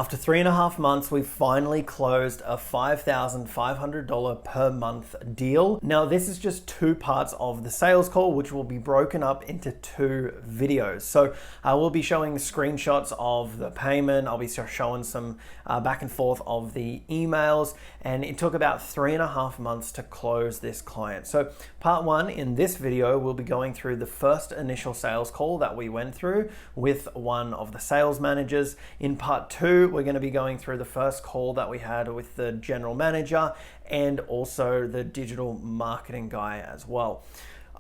After 3.5 months, we finally closed a $5,500 per month deal. Now, this is just two parts of the sales call, which will be broken up into two videos. So I will be showing screenshots of the payment. I'll be showing some back and forth of the emails, and it took about 3.5 months to close this client. So part one in this video, we'll be going through the first initial sales call that we went through with one of the sales managers. In part two, we're going to be going through the first call that we had with the general manager and also the digital marketing guy as well.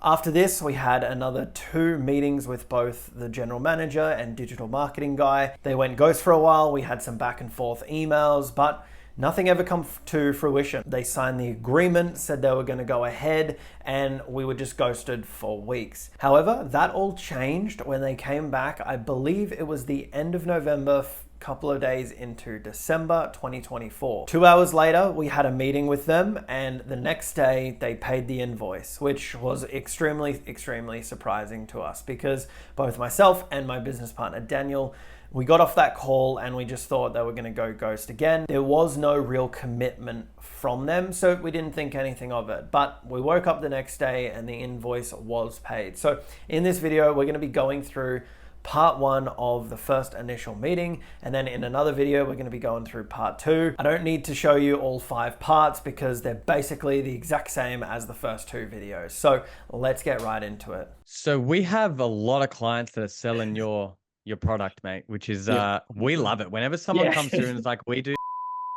After this, we had another 2 meetings with both the general manager and digital marketing guy. They went ghost for a while. We had some back and forth emails, but nothing ever come to fruition. They signed the agreement, said they were going to go ahead, and we were just ghosted for weeks. However, that all changed when they came back. I believe it was the end of November, couple of days into December 2024. 2 hours later, we had a meeting with them, and the next day they paid the invoice, which was extremely surprising to us because both myself and my business partner Daniel, we got off that call and we just thought they were going to go ghost again. There was no real commitment from them, so we didn't think anything of it. But we woke up the next day and the invoice was paid. So in this video, we're going to be going through part one of the first initial meeting, and then in another video we're going to be going through part two. I don't need to show you all 5 parts because they're basically the exact same as the first 2 videos. So let's get right into it. So we have a lot of clients that are selling your product, mate, which is we love it. Whenever someone comes through and is like, we do,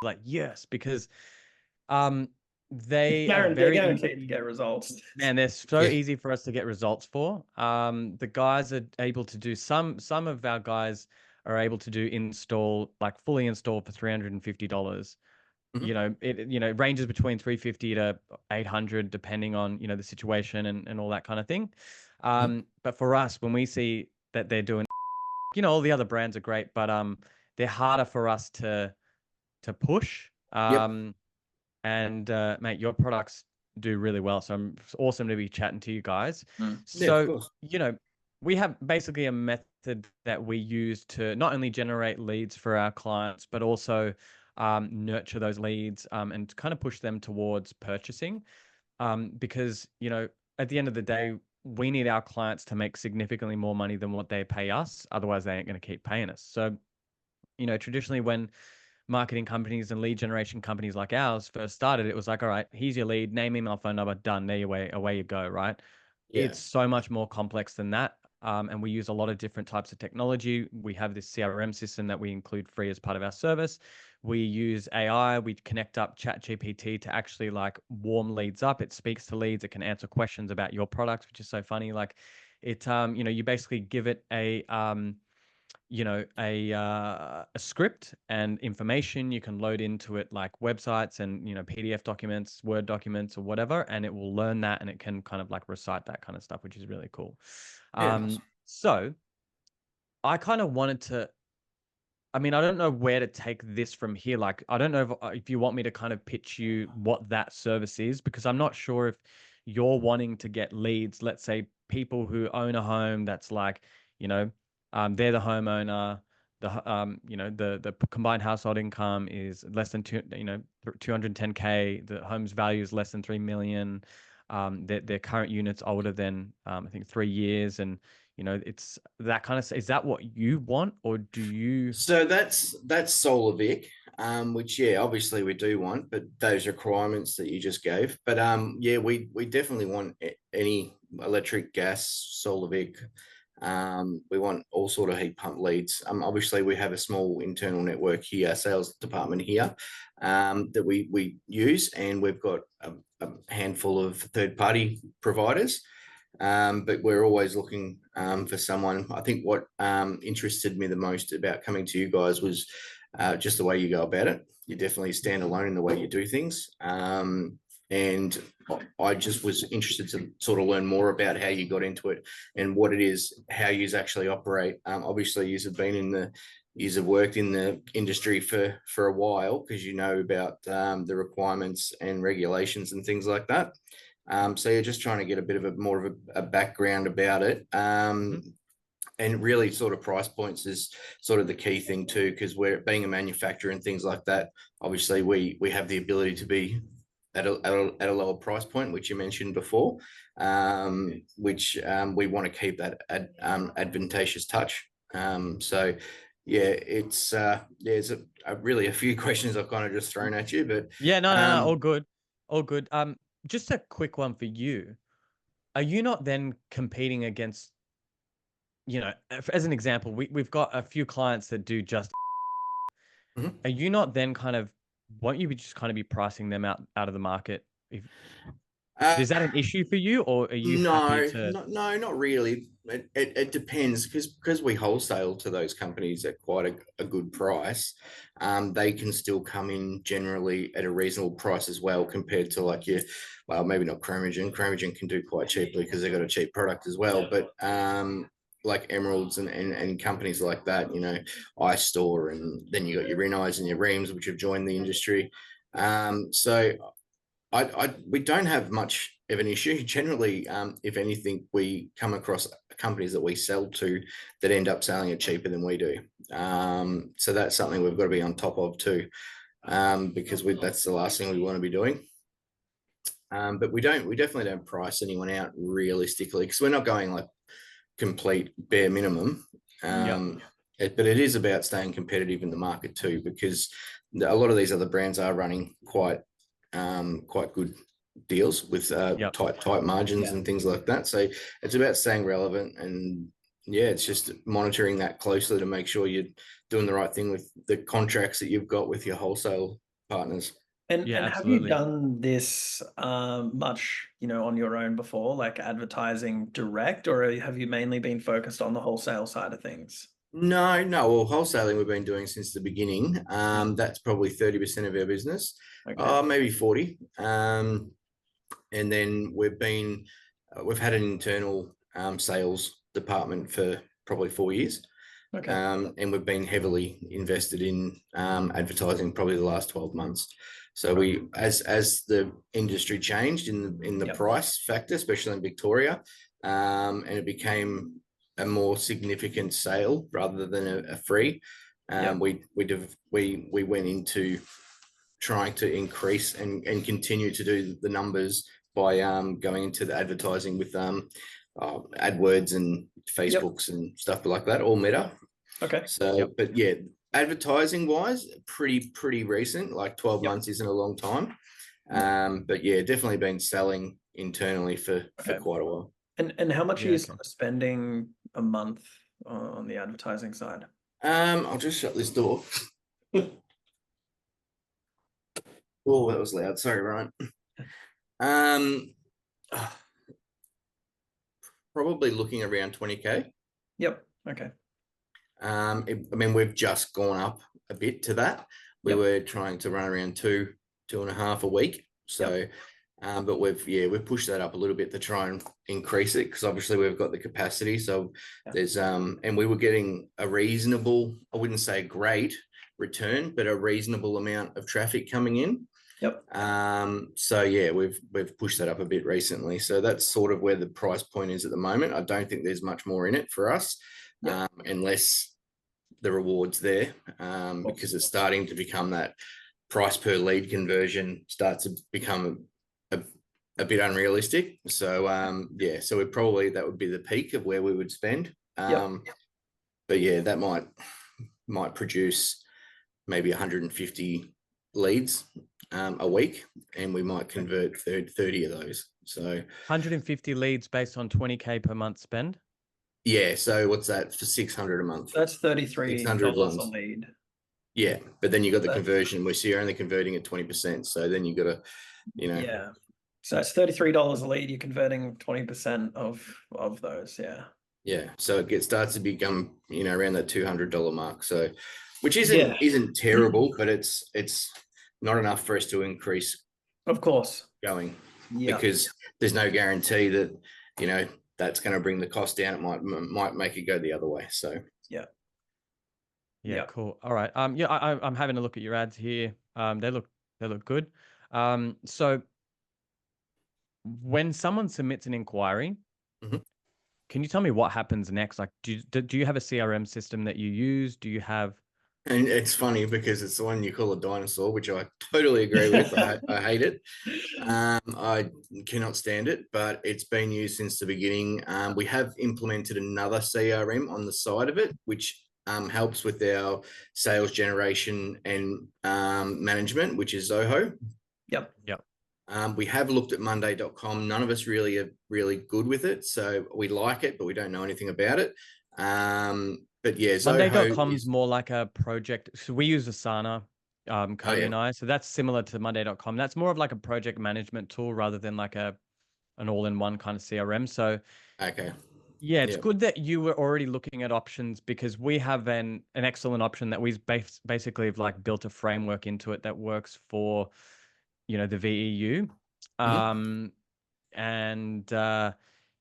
like, yes, because they are very guaranteed to get results. Man, they're so easy for us to get results for. The guys are able to do some of our guys are able to do install, like fully install for $350. You know, it ranges between 350 to 800 depending on, the situation and all that kind of thing. But for us, when we see that they're doing, all the other brands are great, but they're harder for us to push. And mate, your products do really well. So it's awesome to be chatting to you guys. So, we have basically a method that we use to not only generate leads for our clients, but also nurture those leads and kind of push them towards purchasing. Because, at the end of the day, we need our clients to make significantly more money than what they pay us. Otherwise, they ain't going to keep paying us. So, traditionally when marketing companies and lead generation companies like ours first started, it was like, all right, here's your lead, name, email, phone number, done. There away you go, right? It's so much more complex than that. And we use a lot of different types of technology. We have this CRM system that we include free as part of our service. We use AI. We connect up ChatGPT to actually like warm leads up. It speaks to leads. It can answer questions about your product, which is so funny. Like it, you basically give it a script and information. You can load into it like websites and PDF documents, Word documents, or whatever, and it will learn that and it can kind of like recite that kind of stuff, which is really cool. So I kind of wanted to, I don't know where to take this from here. Like, I don't know if you want me to kind of pitch you what that service is, because I'm not sure if you're wanting to get leads, let's say people who own a home that's like, they're the homeowner. The combined household income is less than 210K. The home's value is less than 3 million. Their current unit's older than I think 3 years, and it's that kind of. Is that what you want, or do you? So that's SolarVic, which obviously we do want, but those requirements that you just gave. But we definitely want any electric, gas, SolarVic. We want all sort of heat pump leads. Obviously we have a small internal network here, sales department here, that we use, and we've got a handful of third-party providers. But we're always looking for someone. I think what interested me the most about coming to you guys was just the way you go about it. You definitely stand alone in the way you do things. And I just was interested to sort of learn more about how you got into it and what it is, how you actually operate. Obviously, you've worked in the industry for a while, because about the requirements and regulations and things like that. So you're just trying to get a bit of more of a background about it. and really sort of price points is sort of the key thing too, because we're being a manufacturer and things like that. Obviously, we have the ability to be at a lower price point, which you mentioned before, which we want to keep that advantageous touch. So yeah, it's really a few questions I've kind of just thrown at you, but Yeah, no, all good, all good. Just a quick one for you. Are you not then competing against, you know, as an example, we've got a few clients that do just. Mhm. Are you not then kind of, won't you be just kind of be pricing them out of the market? Is that an issue for you, or are you happy to? No, not really. It depends, because we wholesale to those companies at quite a good price. They can still come in generally at a reasonable price as well, compared to like well, maybe not Chromogen. Chromogen can do quite cheaply because they've got a cheap product as well. But like Emeralds and companies like that, you know, iStore, and then you got your Rinney's and your Reams, which have joined the industry. So we don't have much of an issue. Generally, if anything, we come across companies that we sell to that end up selling it cheaper than we do. So that's something we've got to be on top of too, because that's the last thing we want to be doing. But we definitely don't price anyone out realistically, because we're not going like complete bare minimum. But it is about staying competitive in the market too, because a lot of these other brands are running quite good deals with tight margins and things like that. So it's about staying relevant, and yeah, it's just monitoring that closely to make sure you're doing the right thing with the contracts that you've got with your wholesale partners. And Yeah, have you absolutely. done this much, you know, on your own before, like advertising direct, or have you mainly been focused on the wholesale side of things? No. Well, wholesaling we've been doing since the beginning. That's probably 30% of our business, maybe 40. And then we've had an internal sales department for probably 4 years. And we've been heavily invested in advertising probably the last 12 months. So as the industry changed in the price factor, especially in Victoria, and it became a more significant sale rather than a free, we went into trying to increase and continue to do the numbers by going into the advertising with AdWords and Facebooks and stuff like that, all Meta. So, but yeah, advertising wise, pretty recent, like 12 months isn't a long time. But yeah, definitely been selling internally for quite a while. And how much are you sort of spending a month on the advertising side? I'll just shut this door. Oh, that was loud. Sorry, Ryan. Probably looking around 20K. I mean, we've just gone up a bit to that. We were trying to run around 2.5 a week. So, but we've pushed that up a little bit to try and increase it, because obviously we've got the capacity. So there's and we were getting a reasonable, I wouldn't say great return, but a reasonable amount of traffic coming in. So yeah, we've pushed that up a bit recently. So that's sort of where the price point is at the moment. I don't think there's much more in it for us, unless the rewards there, because it's starting to become that price per lead conversion starts to become a bit unrealistic. So so that would be the peak of where we would spend. But yeah, that might produce maybe 150 leads a week, and we might convert 30 of those. So 150 leads based on 20K per month spend. Yeah, so what's that for 600 a month? That's $33 a lead. Yeah, but then you got the conversion, which you're only converting at 20%. So then you got to, you know. Yeah, so it's $33 a lead. You're converting 20% of those. Yeah, so it starts to become, you know, around that $200 mark. So, which isn't terrible, but it's not enough for us to increase. Of course. Going, because there's no guarantee that, you know, that's going to bring the cost down. It might make it go the other way. So yeah, cool. All right. I'm having a look at your ads here. They look good. So when someone submits an inquiry, can you tell me what happens next? Like, do you have a CRM system that you use? Do you have? And it's funny because it's the one you call a dinosaur, which I totally agree with. I hate it. I cannot stand it, but it's been used since the beginning. We have implemented another CRM on the side of it, which helps with our sales generation and management, which is Zoho. Yep. We have looked at Monday.com. None of us really are really good with it. So we like it, but we don't know anything about it. But yeah, Monday.com is is more like a project. So we use Asana, Cody and I. So that's similar to Monday.com. That's more of like a project management tool rather than like an all-in-one kind of CRM. So okay. yeah, it's good that you were already looking at options, because we have an excellent option that we've basically have like built a framework into it that works for, you know, the VEU. And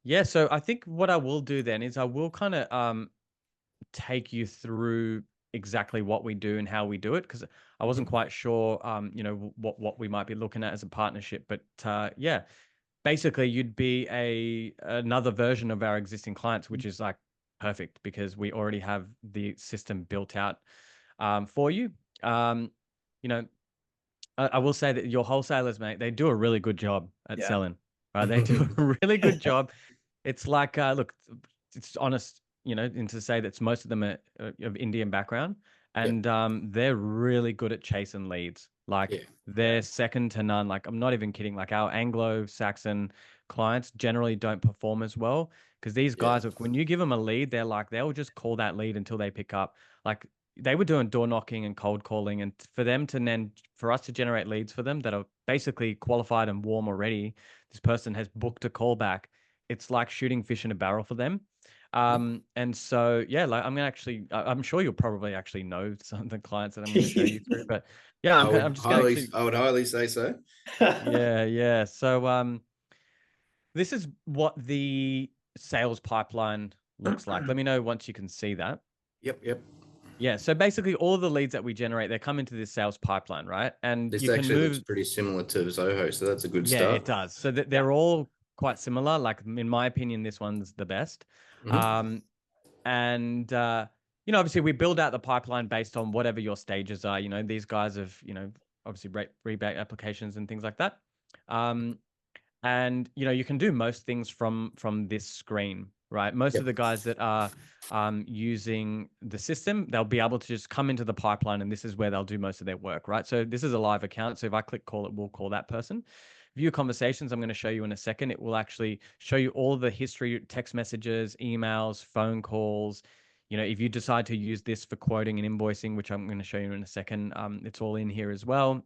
yeah, so I think what I will do then is I will kind of take you through exactly what we do and how we do it, because I wasn't quite sure you know, what we might be looking at as a partnership. But yeah, basically you'd be another version of our existing clients, which is like perfect because we already have the system built out for you. You know, I will say that your wholesalers, mate, they do a really good job at selling. Right? They do a really good job. It's like, look, it's honest, you know, and to say that most of them are of Indian background, and they're really good at chasing leads. Like they're second to none. Like I'm not even kidding. Like our Anglo-Saxon clients generally don't perform as well, because these guys, look, when you give them a lead, they're like, they'll just call that lead until they pick up. Like they were doing door knocking and cold calling, and for them to then, for us to generate leads for them that are basically qualified and warm already, this person has booked a call back. It's like shooting fish in a barrel for them. And so, yeah, like I'm sure you'll probably actually know some of the clients that I'm going to show you through, but yeah, I'm just going to I would highly say so. yeah. So, this is what the sales pipeline looks like. Let me know once you can see that. Yep. Yeah. So basically all of the leads that we generate, they come into this sales pipeline, right? And This you can actually move. looks pretty similar to Zoho, so that's a good Yeah, start. it does. So they're all quite similar. Like in my opinion, this one's the best. And you know, obviously we build out the pipeline based on whatever your stages are. You know, these guys have, you know, obviously rebate applications and things like that. And you know, you can do most things from this screen, right? Most of the guys that are using the system, they'll be able to just come into the pipeline, and this is where they'll do most of their work, right? So this is a live account. So if I click call, it will call that person. View conversations, I'm going to show you in a second. It will actually show you all the history, text messages, emails, phone calls. You know, if you decide to use this for quoting and invoicing, which I'm going to show you in a second, it's all in here as well.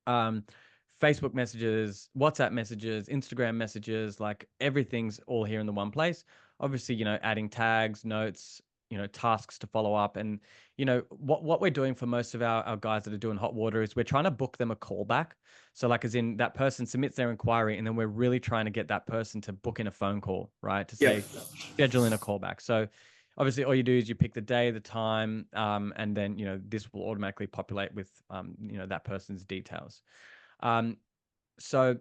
Facebook messages, WhatsApp messages, Instagram messages, like everything's all here in the one place. Obviously, you know, adding tags, notes, you know, tasks to follow up. And, you know, what we're doing for most of our guys that are doing hot water is we're trying to book them a callback. So like as in that person submits their inquiry, and then we're really trying to get that person to book in a phone call, right? To say, schedule in a callback. So obviously all you do is you pick the day, the time, and then, you know, this will automatically populate with, you know, that person's details. So,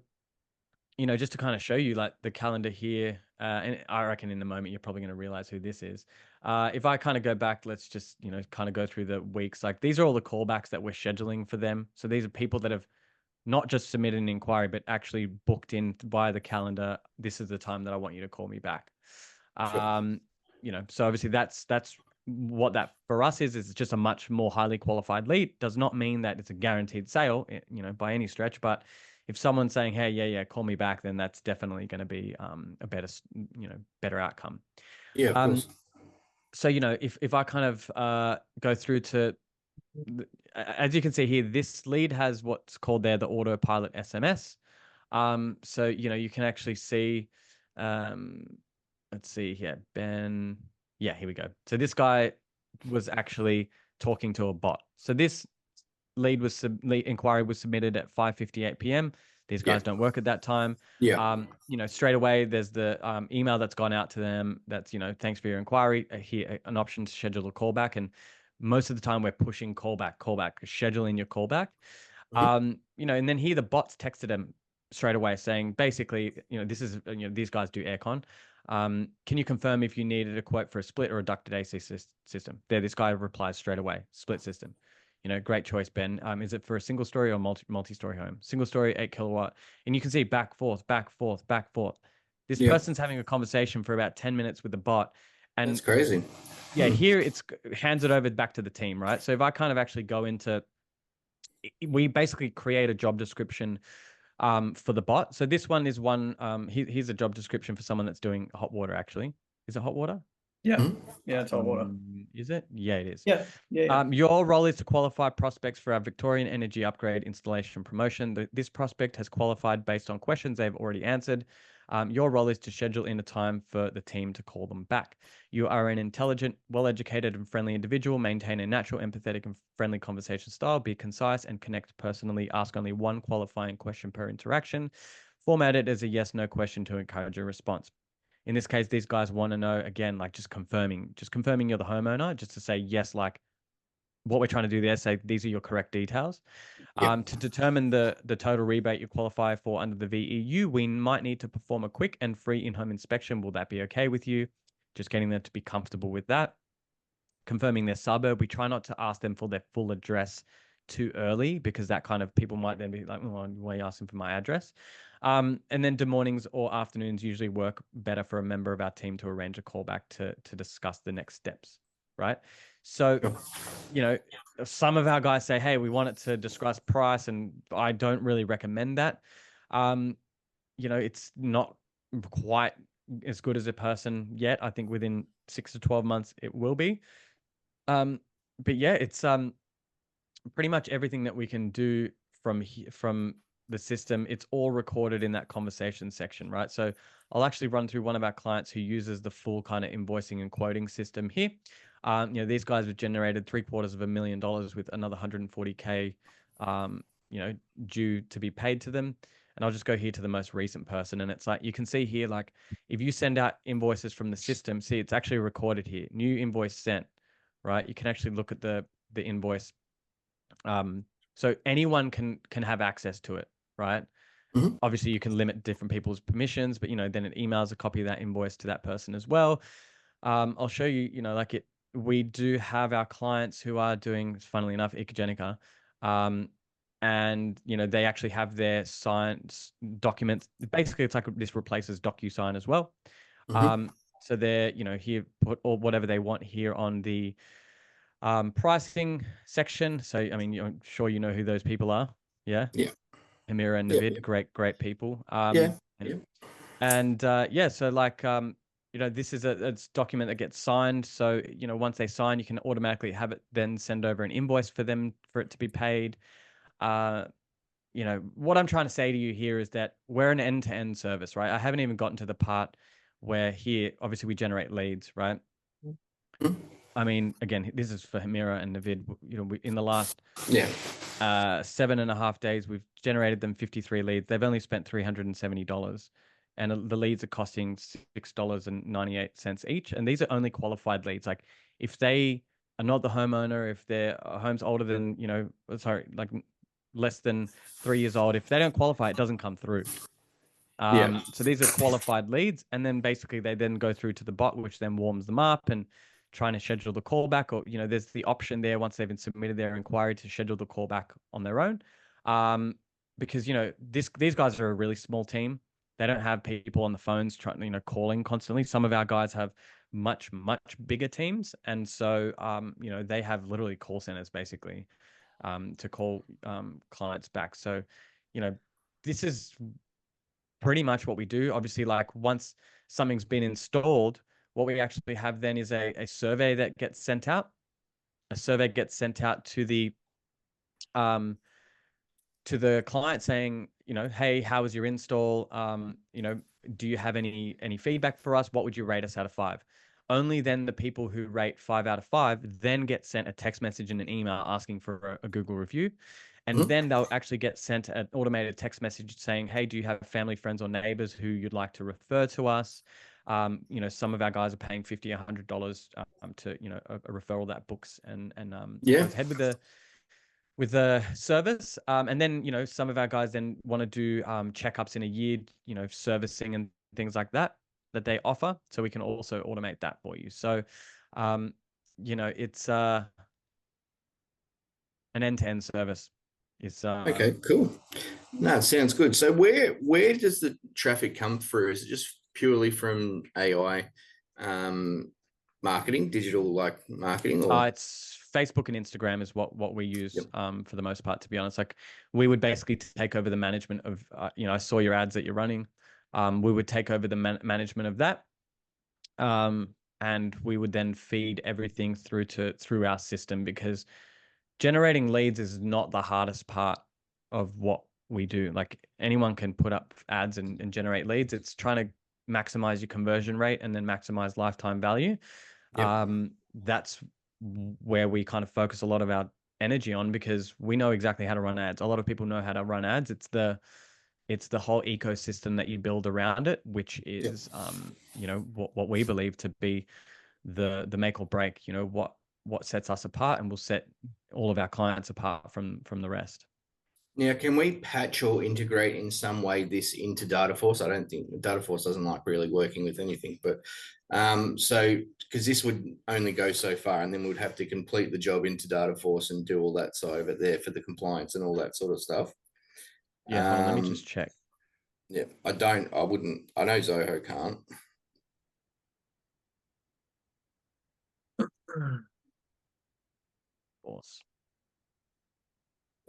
you know, just to kind of show you like the calendar here, and I reckon in the moment you're probably going to realize who this is. If I kind of go back, let's just, you know, kind of go through the weeks. Like these are all the callbacks that we're scheduling for them. So these are people that have not just submitted an inquiry, but actually booked in via the calendar. This is the time that I want you to call me back. You know, so obviously that's what that for us is it's just a much more highly qualified lead. Does not mean that it's a guaranteed sale, you know, by any stretch, but if someone's saying, hey, yeah, call me back, then that's definitely going to be a better, you know, better outcome. Yeah, of course. So, you know, if I kind of go through to, as you can see here, this lead has what's called there the autopilot SMS. So, you know, you can actually see, let's see here, Ben. Yeah, here we go. So this guy was actually talking to a bot. So this lead inquiry was submitted at 5:58 p.m. These guys don't work at that time. You know, straight away there's the email that's gone out to them. That's, you know, thanks for your inquiry. Here an option to schedule a callback, and most of the time we're pushing callback, scheduling your callback. You know, and then here the bots texted him straight away saying, basically, you know, this is, you know, these guys do aircon. Can you confirm if you needed a quote for a split or a ducted AC system? There, this guy replies straight away, split system. You know, great choice, Ben. Is it for a single story or multi-story home? Single story, 8 kilowatt. And you can see back, forth, back, forth, back, forth. This Yeah. person's having a conversation for about 10 minutes with the bot. And That's crazy. yeah, here it's hands it over back to the team, right? So if I kind of actually go into, we basically create a job description for the bot. So this one is one, here's a job description for someone that's doing hot water, actually. Is it hot water? Yeah. Yeah, it's hot water. Is it? Yeah, it is. Yeah. Yeah. Your role is to qualify prospects for our Victorian Energy Upgrade installation promotion. This prospect has qualified based on questions they've already answered. Your role is to schedule in a time for the team to call them back. You are an intelligent, well-educated and friendly individual. Maintain a natural, empathetic and friendly conversation style. Be concise and connect personally. Ask only one qualifying question per interaction. Format it as a yes/no question to encourage a response. In this case, these guys want to know, again, like just confirming you're the homeowner, just to say yes, like what we're trying to do there, say these are your correct details. Yep. To determine the total rebate you qualify for under the VEU, we might need to perform a quick and free in-home inspection. Will that be okay with you? Just getting them to be comfortable with that. Confirming their suburb. We try not to ask them for their full address too early, because that kind of people might then be like, oh, why are you asking for my address? And then do mornings or afternoons usually work better for a member of our team to arrange a call back to discuss the next steps, right? So, you know, some of our guys say, hey, we want it to discuss price, and I don't really recommend that. You know, it's not quite as good as a person yet. I think within 6 to 12 months it will be. But yeah, it's pretty much everything that we can do from the system. It's all recorded in that conversation section, right? So I'll actually run through one of our clients who uses the full kind of invoicing and quoting system here. You know, these guys have generated $750,000 with another 140K, you know, due to be paid to them. And I'll just go here to the most recent person. And it's like, you can see here, like if you send out invoices from the system, see, it's actually recorded here, new invoice sent, right? You can actually look at the invoice. So anyone can have access to it, right? Mm-hmm. Obviously you can limit different people's permissions, but you know, then it emails a copy of that invoice to that person as well. I'll show you, you know, like we do have our clients who are doing, funnily enough, Ecogenica, and you know, they actually have their signed documents. Basically it's like this replaces DocuSign as well. So they're, you know, here put all whatever they want here on the pricing section. So I mean, I'm sure you know who those people are. Yeah. Amira and Navid, great people. And yeah, so like you know, this is a document that gets signed. So you know, once they sign, you can automatically have it then send over an invoice for them for it to be paid. You know, what I'm trying to say to you here is that we're an end-to-end service, right? I haven't even gotten to the part where here, obviously we generate leads, right? I mean, again, this is for Hamira and Navid. You know, in the last 7.5 days, we've generated them 53 leads. They've only spent $370, and the leads are costing $6.98 each. And these are only qualified leads. Like, if they are not the homeowner, if their home's older than, you know, sorry, like less than 3 years old, if they don't qualify, it doesn't come through. So these are qualified leads, and then basically they then go through to the bot, which then warms them up and trying to schedule the callback, or you know, there's the option there once they've been submitted their inquiry to schedule the callback on their own. Because you know, these guys are a really small team. They don't have people on the phones trying, you know, calling constantly. Some of our guys have much bigger teams, and so you know, they have literally call centers basically to call clients back. So you know, this is pretty much what we do. Obviously, like once something's been installed, what we actually have then is a survey that gets sent out. A survey gets sent out to the client saying, you know, hey, how was your install? You know, do you have any feedback for us? What would you rate us out of 5? Only then the people who rate 5 out of 5 then get sent a text message and an email asking for a Google review. And then they'll actually get sent an automated text message saying, hey, do you have family, friends, or neighbors who you'd like to refer to us? You know, some of our guys are paying $50, $100 to, you know, a referral that books and goes ahead with the service. And then, you know, some of our guys then want to do checkups in a year, you know, servicing and things like that. that they offer, so we can also automate that for you. So, you know, it's an end-to-end service. It's Okay, cool. No, it sounds good. So where does the traffic come through? Is it just purely from AI marketing, digital like marketing, or it's Facebook and Instagram is what we use Yep. for the most part, to be honest. Like, we would basically take over the management of you know, I saw your ads that you're running. We would take over the management of that. And we would then feed everything through our system, because generating leads is not the hardest part of what we do. Like, anyone can put up ads and generate leads. It's trying to maximize your conversion rate and then maximize lifetime value. Yep. That's where we kind of focus a lot of our energy on, because we know exactly how to run ads. A lot of people know how to run ads. It's the whole ecosystem that you build around it, which is you know, what we believe to be the make or break. You know, what sets us apart and will set all of our clients apart from the rest. Now, can we patch or integrate in some way this into Dataforce? I don't think Dataforce doesn't like really working with anything, but so because this would only go so far, and then we'd have to complete the job into Dataforce and do all that side of it there for the compliance and all that sort of stuff. Yeah, hold on, let me just check. Yeah, I wouldn't. I know Zoho can't. Force.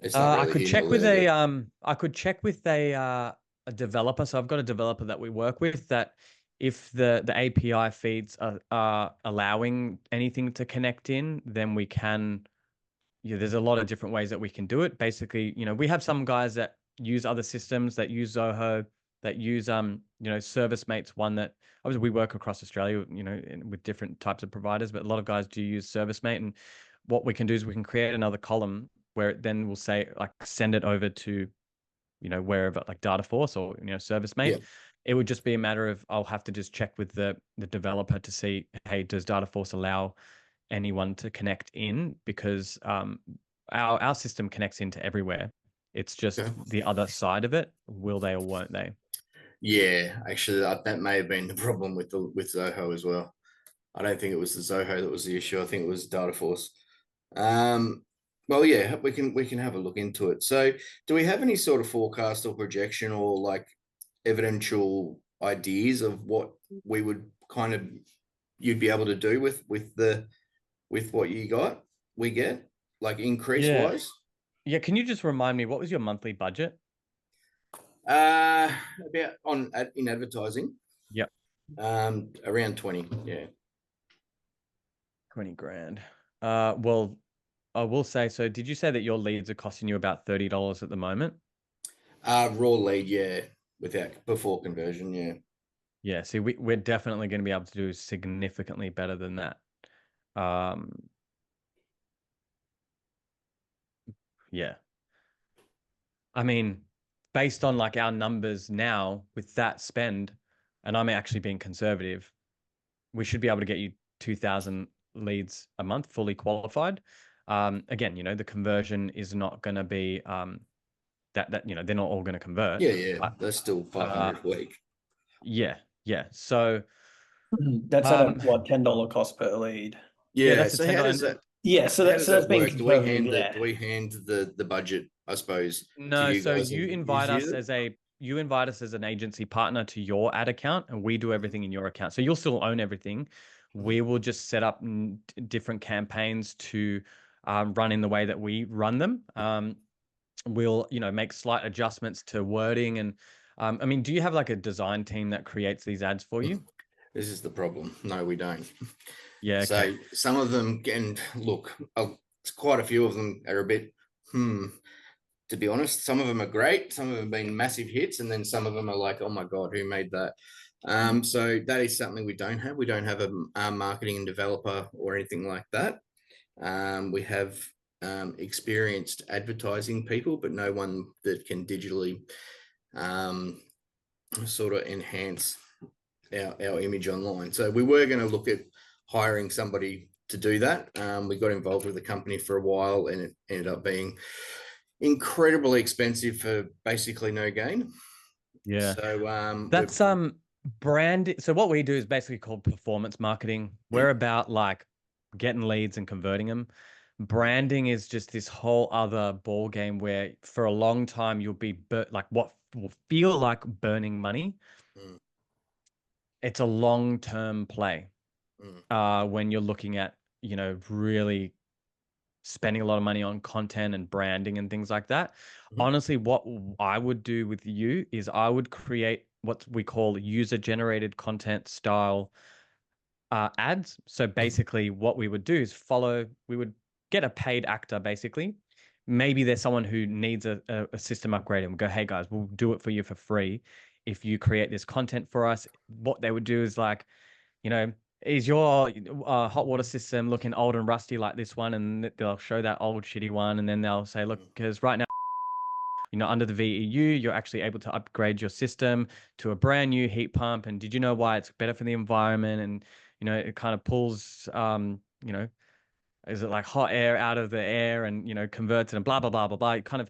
It's not I really could here check nor with there, I could check with a developer. So I've got a developer that we work with, that if the API feeds are allowing anything to connect in, then we can. Yeah, there's a lot of different ways that we can do it. Basically, you know, we have some guys that use other systems, that use Zoho, that use you know, ServiceMate's one that obviously we work across Australia, you know, with different types of providers, but a lot of guys do use ServiceMate. And what we can do is we can create another column where it then will say, like, send it over to, you know, wherever, like Dataforce or, you know, ServiceMate. Yeah. It would just be a matter of, I'll have to just check with the developer to see, hey, does Dataforce allow anyone to connect in? Because our system connects into everywhere. It's just Okay. the other side of it. Will they or won't they? Yeah, actually, that may have been the problem with Zoho as well. I don't think it was the Zoho that was the issue. I think it was Dataforce. Well, yeah, we can have a look into it. So, do we have any sort of forecast or projection or like evidential ideas of what we would kind of you'd be able to do with what we get, like increase Yeah. wise? Yeah. Can you just remind me, what was your monthly budget? About in advertising. Yep. Around 20. Yeah. 20 grand. Well, I will say, so did you say that your leads are costing you about $30 at the moment? Raw lead, yeah, before conversion, yeah. Yeah, see, we're definitely going to be able to do significantly better than that. Yeah. I mean, based on like our numbers now with that spend, and I'm actually being conservative, we should be able to get you 2,000 leads a month fully qualified. Again, you know, the conversion is not going to be that you know, they're not all going to convert. Yeah. That's still 500 a week. Yeah. So That's at a what, $10 cost per lead. Yeah, that's so a how $10. does that? Yeah, so How that's does so that's that being work? Do we conservative, hand yeah. the budget, I suppose, to No, you so guys? you invite us as an agency partner to your ad account, and we do everything in your account. So you'll still own everything. We will just set up different campaigns to run in the way that we run them. We'll, you know, make slight adjustments to wording. And I mean, do you have like a design team that creates these ads for you? This is the problem. No, we don't. Yeah. So Okay. some of them can look, quite a few of them are a bit, to be honest. Some of them are great. Some of them have been massive hits. And then some of them are like, oh my God, who made that? So that is something we don't have. We don't have a marketing and developer or anything like that. We have experienced advertising people, but no one that can digitally sort of enhance our image online. So we were going to look at hiring somebody to do that. We got involved with the company for a while, and it ended up being incredibly expensive for basically no gain. Yeah. So That's Brand. So what we do is basically called performance marketing. We're about like getting leads and converting them. Branding is just this whole other ball game where for a long time you'll be like what will feel like burning money. Mm, It's a long-term play mm, when you're looking at, really spending a lot of money on content and branding and things like that. mhm, Honestly, what I would do with you is I would create what we call user-generated content style ads. So mhm, basically, what we would do is we would get a paid actor, basically. Maybe there's someone who needs a system upgrade and we go, hey guys, we'll do it for you for free. If you create this content for us, what they would do is like, you know, is your hot water system looking old and rusty like this one? And they'll show that old shitty one. And then they'll say, look, mm, because right now, under the VEU, you're actually able to upgrade your system to a brand new heat pump. And did you know why it's better for the environment? And, it kind of pulls, is it like hot air out of the air and, converts it and blah, blah, blah, blah, blah. Kind of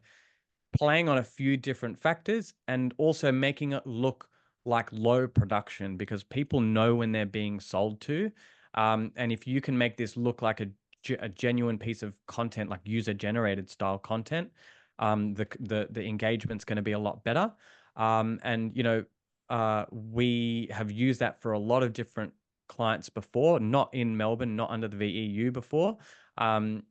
playing on a few different factors and also making it look like low production because people know when they're being sold to. And if you can make this look like a genuine piece of content, like user generated style content, the engagement's going to be a lot better. And we have used that for a lot of different clients before, not in Melbourne, not under the VEU before. Because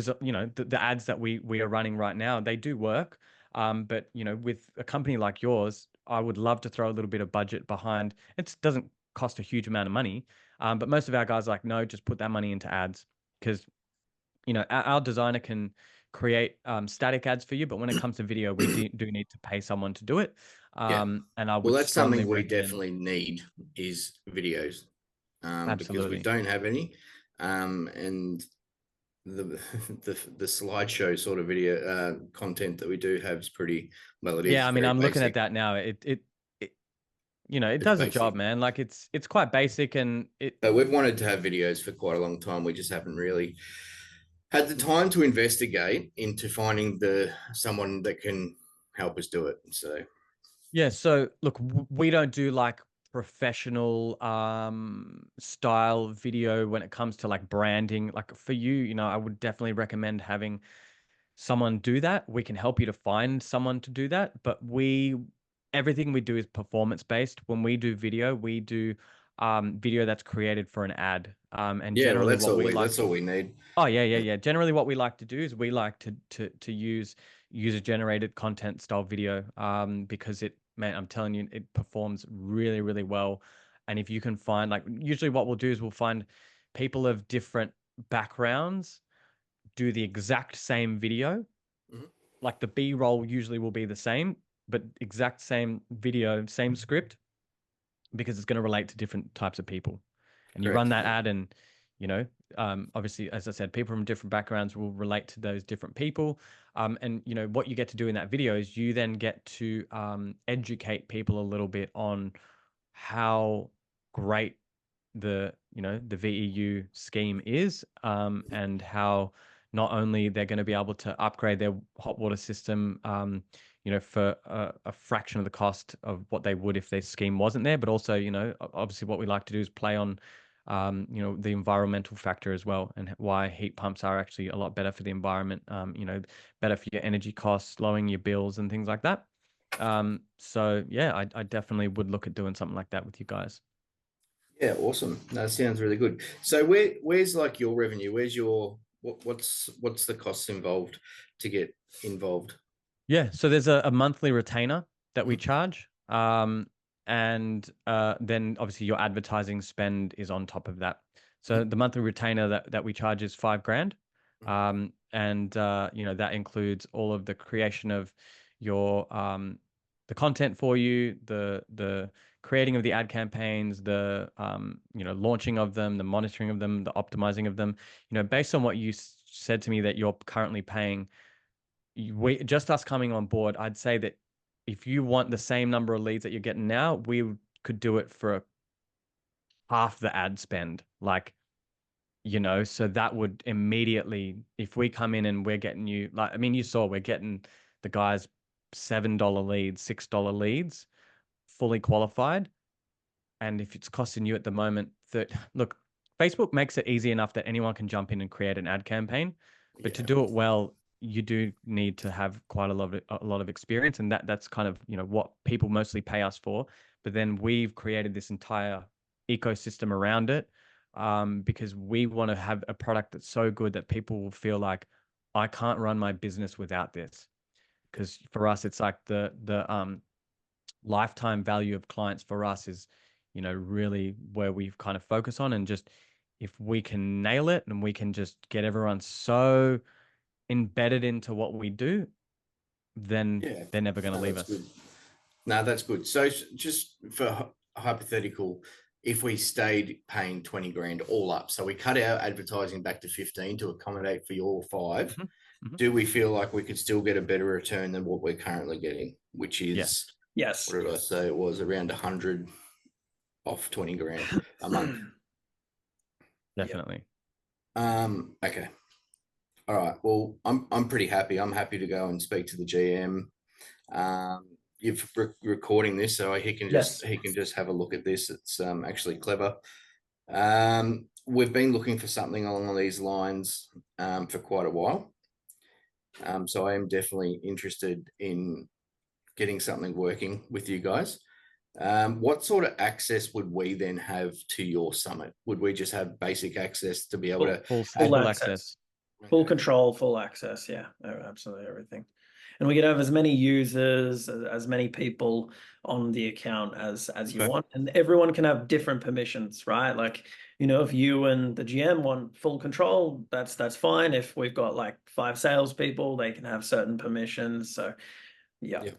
the ads that we are running right now, they do work. But with a company like yours, I would love to throw a little bit of budget behind. It doesn't cost a huge amount of money, but most of our guys are like, no, just put that money into ads because our designer can create static ads for you, but when it comes to video, we do need to pay someone to do it. yeah. And I Well, would that's strongly something we recommend. definitely need is videos, because we Absolutely. don't have any, and the the slideshow sort of video content that we do have is pretty well. It is Yeah, I mean, very I'm looking at basic. that now. It it It's does a job, basic, man. Like it's quite basic and it. but we've wanted to have videos for quite a long time. We just haven't really had the time to investigate into finding the someone that can help us do it. So Yeah, so look, we don't do like professional style video when it comes to like branding. Like for you, I would definitely recommend having someone do that. We can help you to find someone to do that, but everything we do is performance based. When we do video, we do video that's created for an ad. And yeah, well, generally that's what all we we like that's all we need. Oh yeah, yeah, yeah. Generally, what we like to do is we like to use user generated content style video because man, I'm telling you, it performs really, really well. And if you can find like usually what we'll do is we'll find people of different backgrounds do the exact same video. Mhm. Like the B-roll usually will be the same, but exact same video, same script because it's going to relate to different types of people. And you run Correct. that ad, and you know, obviously, as I said, people from different backgrounds will relate to those different people. And what you get to do in that video is you then get to educate people a little bit on how great the VEU scheme is, and how not only they're going to be able to upgrade their hot water system, for a fraction of the cost of what they would if their scheme wasn't there, but also, obviously what we like to do is play on, the environmental factor as well, and why heat pumps are actually a lot better for the environment, better for your energy costs, lowering your bills and things like that. So yeah, I definitely would look at doing something like that with you guys. Yeah, awesome. That sounds really good. So where's like your revenue? Where's your what's the costs involved to get involved? Yeah, so there's a monthly retainer that we Mhm. charge. And then obviously your advertising spend is on top of that. So Mhm. the monthly retainer that we charge is 5 grand. Mhm. And that includes all of the creation of your the content for you, the creating of the ad campaigns, the launching of them, the monitoring of them, the optimizing of them. Based on what you said to me that you're currently paying, we just us coming on board, I'd say that if you want the same number of leads that you're getting now, we could do it for half the ad spend. Like, so that would immediately, if we come in and we're getting you, like, I mean, you saw we're getting the guys $7 leads, $6 leads, fully qualified. and if it's costing you at the moment that, look, Facebook makes it easy enough that anyone can jump in and create an ad campaign, but to Yeah. do it well, you do need to have quite a lot of experience, and that's kind of, you know, what people mostly pay us for. But then we've created this entire ecosystem around it, because we want to have a product that's so good that people will feel like, I can't run my business without this. Because for us, it's like the lifetime value of clients for us is, you know, really where we've kind of focus on. And just if we can nail it and we can just get everyone so embedded into what we do, then Yeah. they're never going to No, leave that's us. good. No, that's good. So just for hypothetical, if we stayed paying 20 grand all up, so we cut our advertising back to 15 to accommodate for your 5, Mhm, mhm. do we feel like we could still get a better return than what we're currently getting, which is, Yes. Yes. what did I say? It was around 100 off 20 grand a month. Definitely. Okay. All right. Well, I'm pretty happy. I'm happy to go and speak to the GM. You've recording this, so he can Yes. just have a look at this. It's actually clever. We've been looking for something along these lines for quite a while. So I am definitely interested in getting something working with you guys. What sort of access would we then have to your summit? Would we just have basic access to be able to Full access. Full control, full access. Yeah, absolutely everything. And we could have as many users, as many people on the account as you Okay. want, and everyone can have different permissions, right? Like, you know, if you and the GM want full control, that's fine. If we've got like 5 salespeople, they can have certain permissions. So, yeah. Yeah.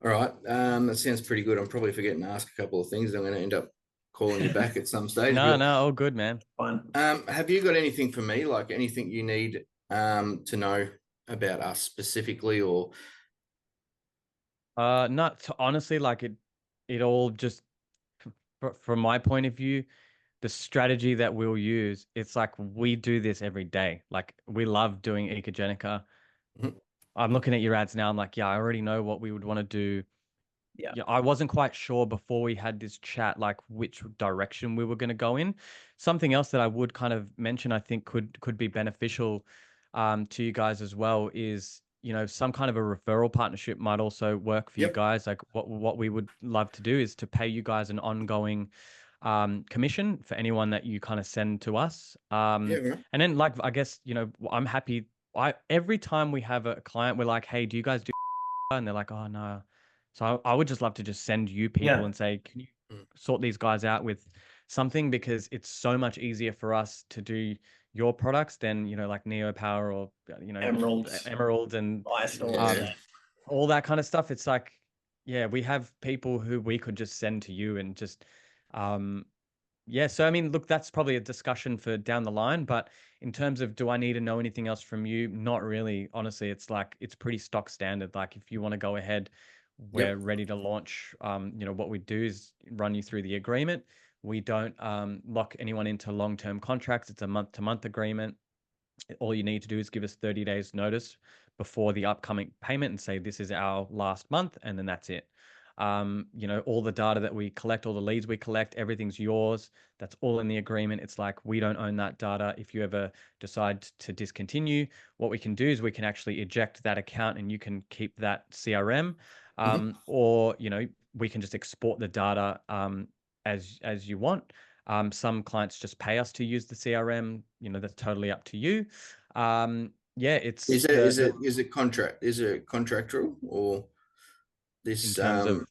All right. That sounds pretty good. I'm probably forgetting to ask a couple of things. I'm going to end up calling you back at some stage. No, but, all good, man. Fine. have you got anything for me? Like anything you need to know about us specifically, or Not honestly, like it all just from my point of view, the strategy that we'll use, it's like we do this every day. Like we love doing Ecogenica. Mhm. I'm looking at your ads now. I'm like, yeah, I already know what we would want to do. Yeah. I wasn't quite sure before we had this chat, like which direction we were going to go in. Something else that I would kind of mention, I think could be beneficial to you guys as well is, you know, some kind of a referral partnership might also work for you Yep. guys. Like what we would love to do is to pay you guys an ongoing commission for anyone that you kind of send to us. Yeah, right. And then like, I guess, you know, I'm happy. Every time we have a client, we're like, hey, do you guys do? And they're like, oh no. So I would just love to just send you people Yeah. and say, can you Mm. sort these guys out with something? Because it's so much easier for us to do your products than, you know, like Neo Power or, you know, Emeralds, Emerald and ice stores. Yeah. all that kind of stuff. It's like, yeah, we have people who we could just send to you and just, yeah. So, I mean, look, that's probably a discussion for down the line, but in terms of, do I need to know anything else from you? Not really. Honestly, it's like, it's pretty stock standard. Like if you want to go ahead, we're Yep. ready to launch. You know, what we do is run you through the agreement. We don't lock anyone into long-term contracts. It's a month-to-month agreement. All you need to do is give us 30 days notice before the upcoming payment and say, this is our last month, and then that's it. You know, all the data that we collect, all the leads we collect, everything's yours. That's all in the agreement. It's like, we don't own that data. If you ever decide to discontinue, what we can do is we can actually eject that account and you can keep that CRM. Mhm. Or, you know, we can just export the data as you want. Some clients just pay us to use the CRM. You know, that's totally up to you. Yeah, it's Is it contractual, or in this terms of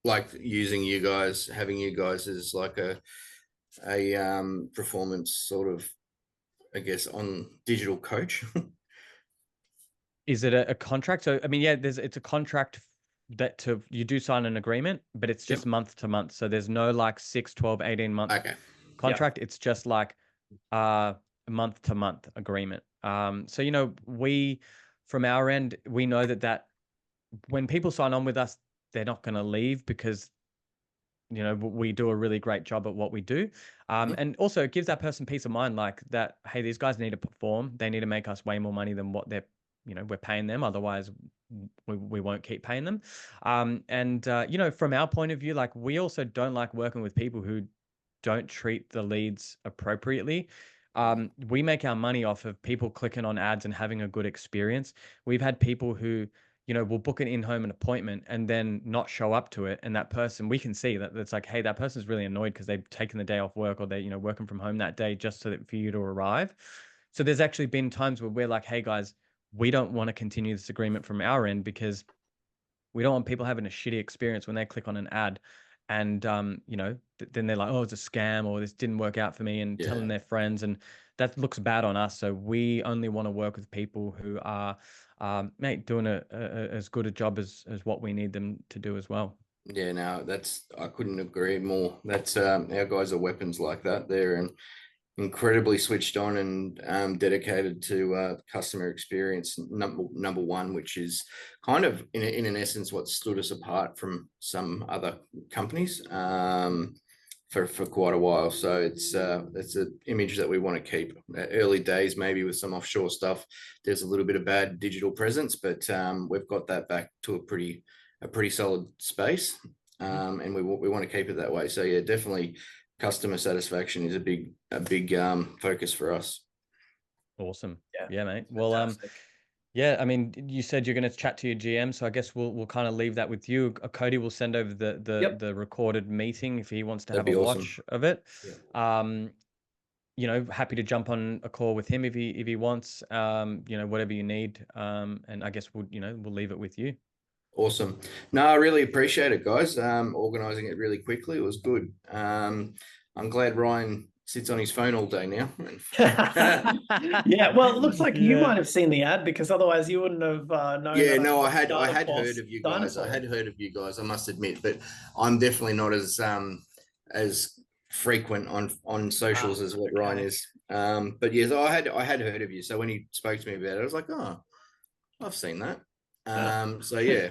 like using you guys, having you guys as like a performance sort of, I guess, on digital coach? is it a contract? So I mean, yeah, it's a contract that you do sign an agreement, but it's just Yep. month to month. So there's no like 6, 12, 18 month Okay. contract. It's just like a month to month agreement. So you know, we from our end, we know that when people sign on with us, they're not going to leave because, you know, we do a really great job at what we do. And also it gives that person peace of mind, like that, hey, these guys need to perform. They need to make us way more money than what they're, you know, we're paying them. Otherwise, we won't keep paying them. You know, from our point of view, like we also don't like working with people who don't treat the leads appropriately. We make our money off of people clicking on ads and having a good experience. We've had people who, you know, will book an in-home an appointment and then not show up to it. And that person, we can see that it's like, hey, that person's really annoyed because they've taken the day off work, or they, you know, working from home that day just so that for you to arrive. So there's actually been times where we're like, hey guys, we don't want to continue this agreement from our end because we don't want people having a shitty experience when they click on an ad. And you know, then they're like, oh, it's a scam, or this didn't work out for me, and telling their friends, and that looks bad on us. So we only want to work with people who are mate, doing as good a job as what we need them to do as well. Yeah, no, I couldn't agree more. That's our guys are weapons like that. They're incredibly switched on and dedicated to customer experience number one, which is kind of in an essence what stood us apart from some other companies for quite a while. So it's an image that we want to keep. Early days, maybe with some offshore stuff, there's a little bit of bad digital presence, but we've got that back to a pretty solid space, and we want to keep it that way. So yeah, definitely. Customer satisfaction is a big focus for us. Awesome. Yeah, mate. Well, yeah, I mean, you said you're going to chat to your GM, so I guess we'll kind of leave that with you. Cody will send over the recorded meeting if he wants to have a watch of it. You know, happy to jump on a call with him if he wants. You know, whatever you need. And I guess we'll leave it with you. Awesome. No, I really appreciate it, guys. Organizing it really quickly. It was good. I'm glad Ryan sits on his phone all day now. Yeah, well, it looks like you might have seen the ad, because otherwise you wouldn't have known. Yeah, no, I had heard of you guys. I had heard of you guys, I must admit, but I'm definitely not as frequent on socials as what Ryan is. But yes, I had heard of you. So when he spoke to me about it, I was like, oh, I've seen that. So yeah,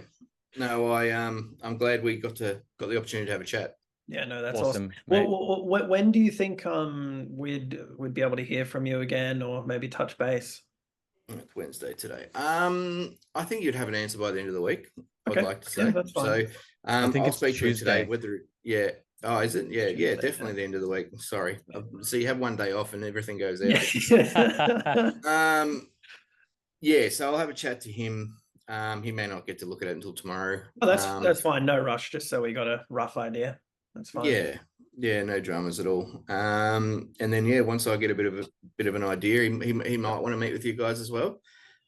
no, I'm glad we got the opportunity to have a chat. Yeah, no, that's awesome. Well, when do you think we'd be able to hear from you again, or maybe touch base? It's Wednesday today. I think you'd have an answer by the end of the week. Okay. I'd like to say. Yeah, that's fine. So I think I'll speak to you today. Tuesday. Oh, is it? Yeah, Tuesday, definitely the end of the week. Sorry. So you have one day off and everything goes out. Yeah, so I'll have a chat to him. He may not get to look at it until tomorrow. Oh, that's fine. No rush. Just so we got a rough idea. That's fine. Yeah, no dramas at all. And then once I get a bit of an idea, he might want to meet with you guys as well.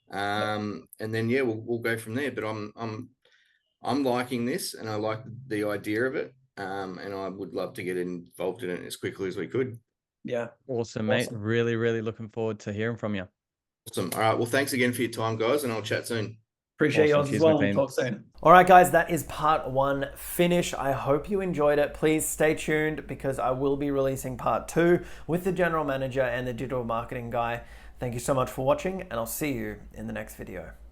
And then we'll go from there. But I'm liking this, and I like the idea of it. And I would love to get involved in it as quickly as we could. Yeah. Awesome, mate. Really, really looking forward to hearing from you. Awesome. All right. Well, thanks again for your time, guys, and I'll chat soon. Appreciate yours as well. We'll talk soon. All right, guys, that is part 1 finished. I hope you enjoyed it. Please stay tuned, because I will be releasing part 2 with the general manager and the digital marketing guy. Thank you so much for watching, and I'll see you in the next video.